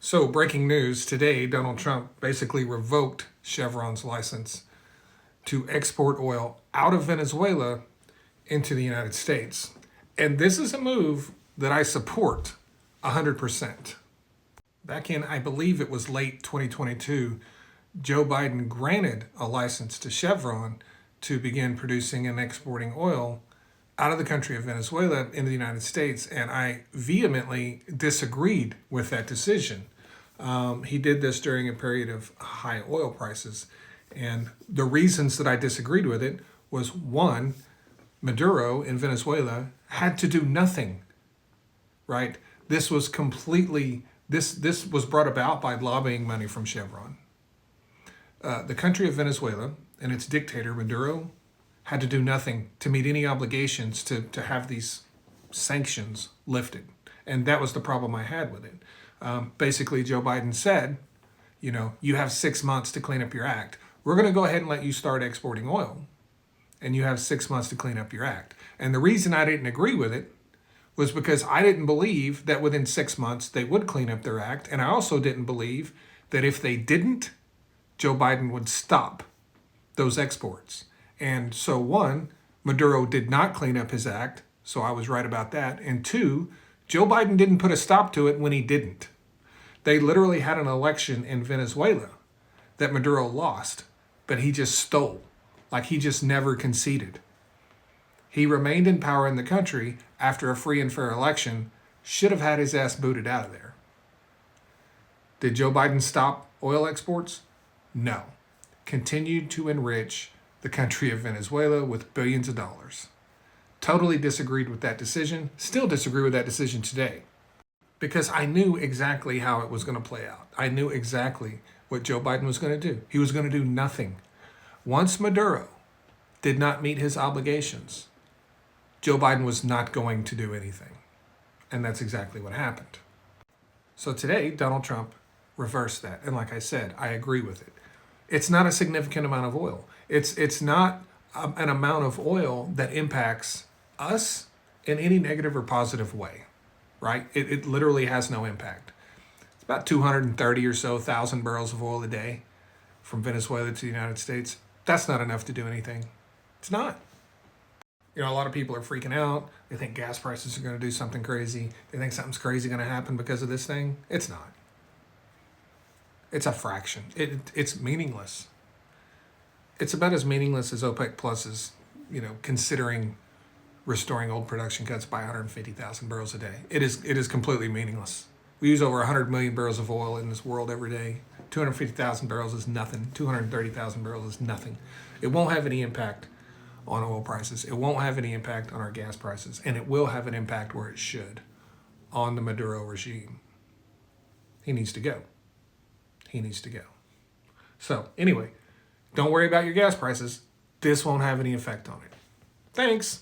So, breaking news today, Donald Trump basically revoked Chevron's license to export oil out of Venezuela into the United States. And this is a move that I support 100%. Back in, I believe it was late 2022, Joe Biden granted a license to Chevron to begin producing and exporting oil out of the country of Venezuela into the United States. And I vehemently disagreed with that decision. He did this during a period of high oil prices. And the reasons that I disagreed with it was, one, Maduro in Venezuela had to do nothing, right? This was this was brought about by lobbying money from Chevron. The country of Venezuela and its dictator, Maduro, had to do nothing to meet any obligations to have these sanctions lifted. And that was the problem I had with it. Basically, Joe Biden said, you have 6 months to clean up your act. We're going to go ahead and let you start exporting oil. And you have 6 months to clean up your act. And the reason I didn't agree with it was because I didn't believe that within 6 months they would clean up their act. And I also didn't believe that if they didn't, Joe Biden would stop those exports. And so, one, Maduro did not clean up his act, so I was right about that. And two, Joe Biden didn't put a stop to it when he didn't. They literally had an election in Venezuela that Maduro lost, but he just stole. Like, he just never conceded. He remained in power in the country after a free and fair election, should have had his ass booted out of there. Did Joe Biden stop oil exports? No. Continued to enrich the country of Venezuela with billions of dollars. Totally disagreed with that decision. Still disagree with that decision today. Because I knew exactly how it was going to play out. I knew exactly what Joe Biden was going to do. He was going to do nothing. Once Maduro did not meet his obligations, Joe Biden was not going to do anything. And that's exactly what happened. So today, Donald Trump reversed that. And like I said, I agree with it. It's not a significant amount of oil. It's not an amount of oil that impacts us in any negative or positive way, right? It literally has no impact. It's about 230 or so thousand barrels of oil a day from Venezuela to the United States. That's not enough to do anything. It's not. A lot of people are freaking out. They think gas prices are going to do something crazy. They think something's crazy going to happen because of this thing. It's not. It's a fraction. It's meaningless. It's about as meaningless as OPEC Plus is, considering restoring old production cuts by 150,000 barrels a day. It is completely meaningless. We use over 100 million barrels of oil in this world every day. 250,000 barrels is nothing. 230,000 barrels is nothing. It won't have any impact on oil prices. It won't have any impact on our gas prices. And it will have an impact where it should, on the Maduro regime. He needs to go. He needs to go. So anyway, don't worry about your gas prices. This won't have any effect on it. Thanks.